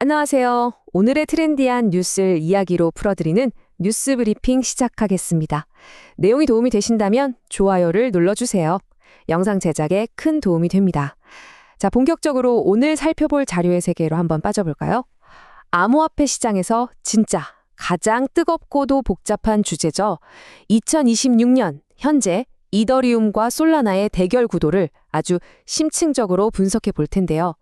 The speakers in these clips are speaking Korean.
안녕하세요. 오늘의 트렌디한 뉴스를 이야기로 풀어드리는 뉴스 브리핑 시작하겠습니다. 내용이 도움이 되신다면 좋아요를 눌러주세요. 영상 제작에 큰 도움이 됩니다. 자, 본격적으로 오늘 살펴볼 자료의 세계로 한번 빠져볼까요? 암호화폐 시장에서 진짜 가장 뜨겁고도 복잡한 주제죠. 2026년 현재 이더리움과 솔라나의 대결 구도를 아주 심층적으로 분석해 볼 텐데요.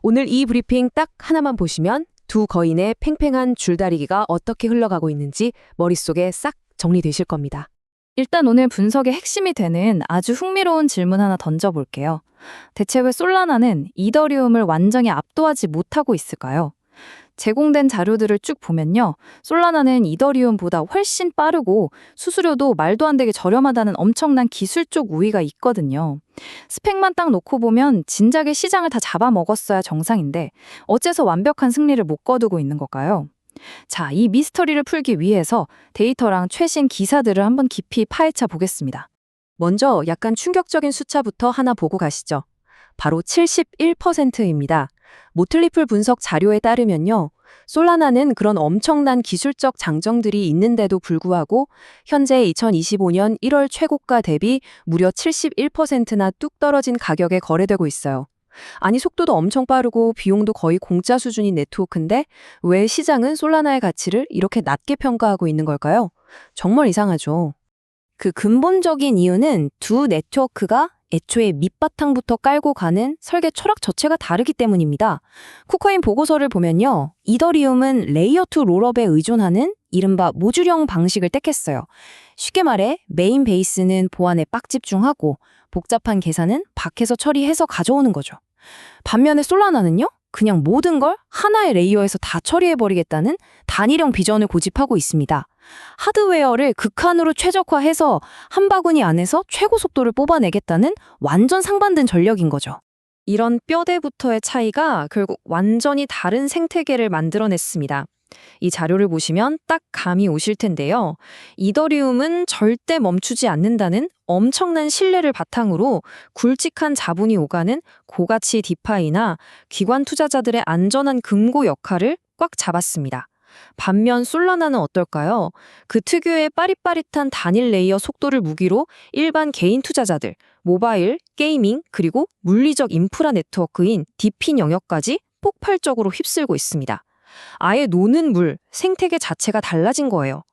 오늘 이 브리핑 딱 하나만 보시면 두 거인의 팽팽한 줄다리기가 어떻게 흘러가고 있는지 머릿속에 싹 정리되실 겁니다. 일단 오늘 분석의 핵심이 되는 아주 흥미로운 질문 하나 던져볼게요. 대체 왜 솔라나는 이더리움을 완전히 압도하지 못하고 있을까요? 제공된 자료들을 쭉 보면요. 솔라나는 이더리움보다 훨씬 빠르고 수수료도 말도 안 되게 저렴하다는 엄청난 기술적 우위가 있거든요. 스펙만 딱 놓고 보면 진작에 시장을 다 잡아먹었어야 정상인데 어째서 완벽한 승리를 못 거두고 있는 걸까요? 자, 이 미스터리를 풀기 위해서 데이터랑 최신 기사들을 한번 깊이 파헤쳐 보겠습니다. 먼저 약간 충격적인 숫자부터 하나 보고 가시죠. 바로 71%입니다. 모틀리플 분석 자료에 따르면요. 솔라나는 그런 엄청난 기술적 장점들이 있는데도 불구하고 현재 2025년 1월 최고가 대비 무려 71%나 뚝 떨어진 가격에 거래되고 있어요. 아니, 속도도 엄청 빠르고 비용도 거의 공짜 수준인 네트워크인데 왜 시장은 솔라나의 가치를 이렇게 낮게 평가하고 있는 걸까요? 정말 이상하죠. 그 근본적인 이유는 두 네트워크가 애초에 밑바탕부터 깔고 가는 설계 철학 자체가 다르기 때문입니다. 쿠커인 보고서를 보면요. 이더리움은 레이어2 롤업에 의존하는 이른바 모듈형 방식을 택했어요. 쉽게 말해 메인 베이스는 보안에 빡 집중하고 복잡한 계산은 밖에서 처리해서 가져오는 거죠. 반면에 솔라나는요. 그냥 모든 걸 하나의 레이어에서 다 처리해버리겠다는 단일형 비전을 고집하고 있습니다. 하드웨어를 극한으로 최적화해서 한 바구니 안에서 최고 속도를 뽑아내겠다는 완전 상반된 전략인 거죠. 이런 뼈대부터의 차이가 결국 완전히 다른 생태계를 만들어냈습니다. 이 자료를 보시면 딱 감이 오실 텐데요. 이더리움은 절대 멈추지 않는다는 엄청난 신뢰를 바탕으로 굵직한 자본이 오가는 고가치 디파이나 기관 투자자들의 안전한 금고 역할을 꽉 잡았습니다. 반면 솔라나는 어떨까요? 그 특유의 빠릿빠릿한 단일 레이어 속도를 무기로 일반 개인 투자자들, 모바일, 게이밍, 그리고 물리적 인프라 네트워크인 DP 영역까지 폭발적으로 휩쓸고 있습니다. 아예 노는 물, 생태계 자체가 달라진 거예요.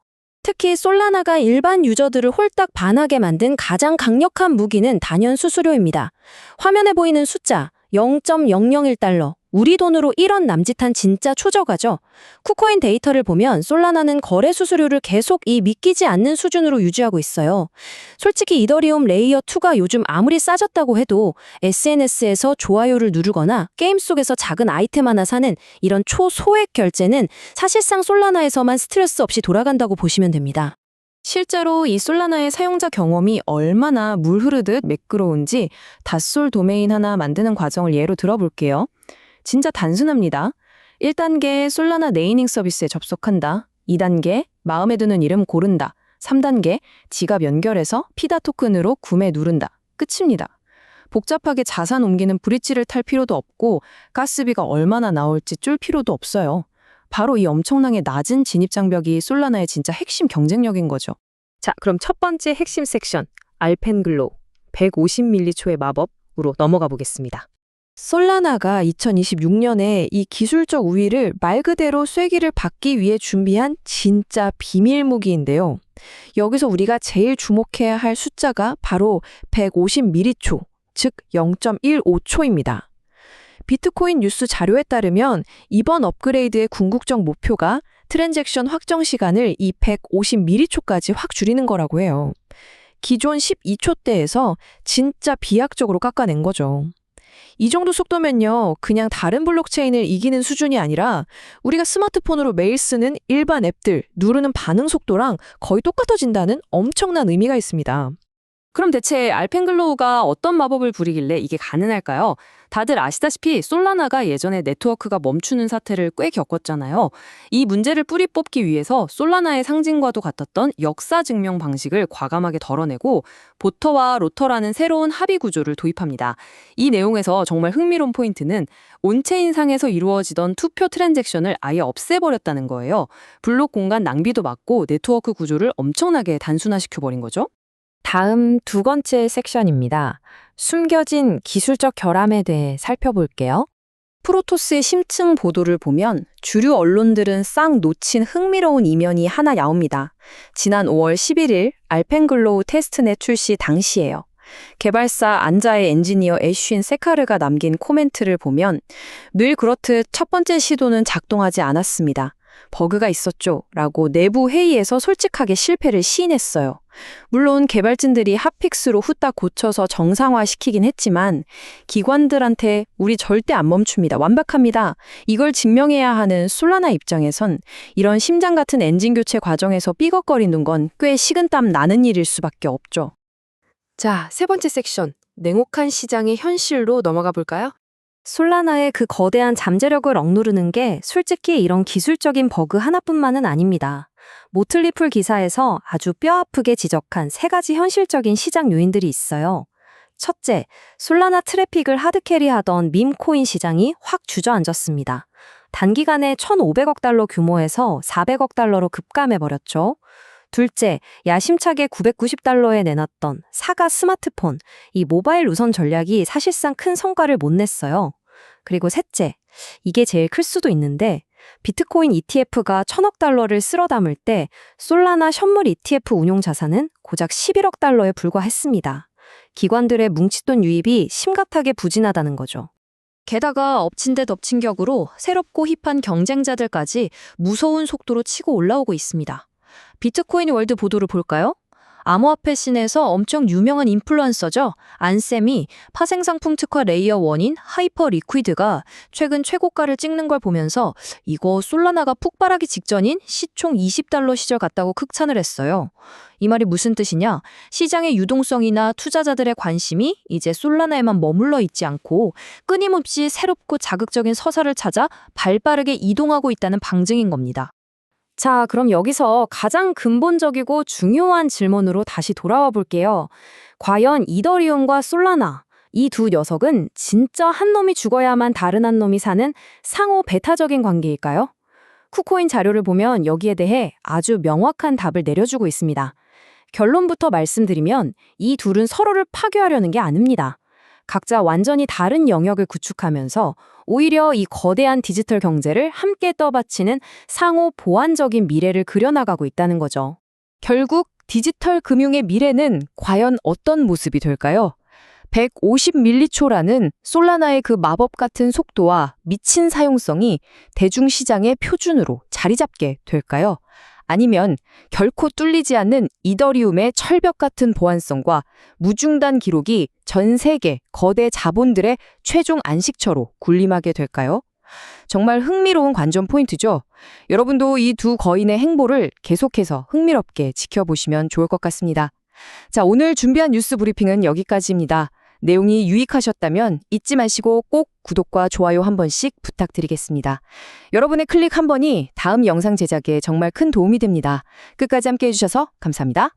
특히 솔라나가 일반 유저들을 홀딱 반하게 만든 가장 강력한 무기는 단연 수수료입니다. 화면에 보이는 숫자 0.001달러, 우리 돈으로 1원 남짓한 진짜 초저가죠. 쿠코인 데이터를 보면 솔라나는 거래 수수료를 계속 이 믿기지 않는 수준으로 유지하고 있어요. 솔직히 이더리움 레이어 2가 요즘 아무리 싸졌다고 해도 SNS에서 좋아요를 누르거나 게임 속에서 작은 아이템 하나 사는 이런 초소액 결제는 사실상 솔라나에서만 스트레스 없이 돌아간다고 보시면 됩니다. 실제로 이 솔라나의 사용자 경험이 얼마나 물 흐르듯 매끄러운지 닷솔 도메인 하나 만드는 과정을 예로 들어볼게요. 진짜 단순합니다. 1단계 솔라나 네이밍 서비스에 접속한다. 2단계 마음에 드는 이름 고른다. 3단계 지갑 연결해서 피다 토큰으로 구매 누른다. 끝입니다. 복잡하게 자산 옮기는 브릿지를 탈 필요도 없고 가스비가 얼마나 나올지 쫄 필요도 없어요. 바로 이 엄청나게 낮은 진입 장벽이 솔라나의 진짜 핵심 경쟁력인 거죠. 자, 그럼 첫 번째 핵심 섹션, 알펜글로우, 150m초의 마법으로 넘어가 보겠습니다. 솔라나가 2026년에 이 기술적 우위를 말 그대로 쐐기를 받기 위해 준비한 진짜 비밀 무기인데요. 여기서 우리가 제일 주목해야 할 숫자가 바로 150m초, 즉 0.15초입니다. 비트코인 뉴스 자료에 따르면 이번 업그레이드의 궁극적 목표가 트랜잭션 확정 시간을 이 150m초까지 확 줄이는 거라고 해요. 기존 12초대에서 진짜 비약적으로 깎아낸 거죠. 이 정도 속도면요, 그냥 다른 블록체인을 이기는 수준이 아니라 우리가 스마트폰으로 매일 쓰는 일반 앱들 누르는 반응 속도랑 거의 똑같아진다는 엄청난 의미가 있습니다. 그럼 대체 알펜글로우가 어떤 마법을 부리길래 이게 가능할까요? 다들 아시다시피 솔라나가 예전에 네트워크가 멈추는 사태를 꽤 겪었잖아요. 이 문제를 뿌리 뽑기 위해서 솔라나의 상징과도 같았던 역사 증명 방식을 과감하게 덜어내고 보터와 로터라는 새로운 합의 구조를 도입합니다. 이 내용에서 정말 흥미로운 포인트는 온체인상에서 이루어지던 투표 트랜잭션을 아예 없애버렸다는 거예요. 블록 공간 낭비도 막고 네트워크 구조를 엄청나게 단순화시켜버린 거죠. 다음 두 번째 섹션입니다. 숨겨진 기술적 결함에 대해 살펴볼게요. 프로토스의 심층 보도를 보면 주류 언론들은 싹 놓친 흥미로운 이면이 하나 나옵니다. 지난 5월 11일 알펜글로우 테스트넷 출시 당시예요. 개발사 안자의 엔지니어 애쉬인 세카르가 남긴 코멘트를 보면 늘 그렇듯 첫 번째 시도는 작동하지 않았습니다. 버그가 있었죠. 라고 내부 회의에서 솔직하게 실패를 시인했어요. 물론 개발진들이 핫픽스로 후딱 고쳐서 정상화시키긴 했지만 기관들한테 우리 절대 안 멈춥니다. 완벽합니다. 이걸 증명해야 하는 솔라나 입장에선 이런 심장 같은 엔진 교체 과정에서 삐걱거리는 건 꽤 식은땀 나는 일일 수밖에 없죠. 자, 세 번째 섹션. 냉혹한 시장의 현실로 넘어가 볼까요? 솔라나의 그 거대한 잠재력을 억누르는 게 솔직히 이런 기술적인 버그 하나뿐만은 아닙니다. 모틀리풀 기사에서 아주 뼈아프게 지적한 세 가지 현실적인 시장 요인들이 있어요. 첫째, 솔라나 트래픽을 하드캐리하던 밈코인 시장이 확 주저앉았습니다. 단기간에 1,500억 달러 규모에서 400억 달러로 급감해버렸죠. 둘째, 야심차게 990달러에 내놨던 사가 스마트폰, 이 모바일 우선 전략이 사실상 큰 성과를 못 냈어요. 그리고 셋째, 이게 제일 클 수도 있는데 비트코인 ETF가 1,000억 달러를 쓸어 담을 때 솔라나 현물 ETF 운용 자산은 고작 11억 달러에 불과했습니다. 기관들의 뭉칫돈 유입이 심각하게 부진하다는 거죠. 게다가 엎친 데 덮친 격으로 새롭고 힙한 경쟁자들까지 무서운 속도로 치고 올라오고 있습니다. 비트코인 월드 보도를 볼까요? 암호화폐 씬에서 엄청 유명한 인플루언서죠. 안쌤이 파생상품 특화 레이어 1인 하이퍼 리퀴드가 최근 최고가를 찍는 걸 보면서 이거 솔라나가 폭발하기 직전인 시총 20달러 시절 같다고 극찬을 했어요. 이 말이 무슨 뜻이냐? 시장의 유동성이나 투자자들의 관심이 이제 솔라나에만 머물러 있지 않고 끊임없이 새롭고 자극적인 서사를 찾아 발빠르게 이동하고 있다는 방증인 겁니다. 자, 그럼 여기서 가장 근본적이고 중요한 질문으로 다시 돌아와 볼게요. 과연 이더리움과 솔라나, 이 두 녀석은 진짜 한 놈이 죽어야만 다른 한 놈이 사는 상호 배타적인 관계일까요? 쿠코인 자료를 보면 여기에 대해 아주 명확한 답을 내려주고 있습니다. 결론부터 말씀드리면 이 둘은 서로를 파괴하려는 게 아닙니다. 각자 완전히 다른 영역을 구축하면서 오히려 이 거대한 디지털 경제를 함께 떠받치는 상호 보완적인 미래를 그려나가고 있다는 거죠. 결국 디지털 금융의 미래는 과연 어떤 모습이 될까요? 150밀리초라는 솔라나의 그 마법 같은 속도와 미친 사용성이 대중시장의 표준으로 자리 잡게 될까요? 아니면 결코 뚫리지 않는 이더리움의 철벽 같은 보안성과 무중단 기록이 전 세계 거대 자본들의 최종 안식처로 군림하게 될까요? 정말 흥미로운 관전 포인트죠. 여러분도 이 두 거인의 행보를 계속해서 흥미롭게 지켜보시면 좋을 것 같습니다. 자, 오늘 준비한 뉴스 브리핑은 여기까지입니다. 내용이 유익하셨다면 잊지 마시고 꼭 구독과 좋아요 한 번씩 부탁드리겠습니다. 여러분의 클릭 한 번이 다음 영상 제작에 정말 큰 도움이 됩니다. 끝까지 함께 해주셔서 감사합니다.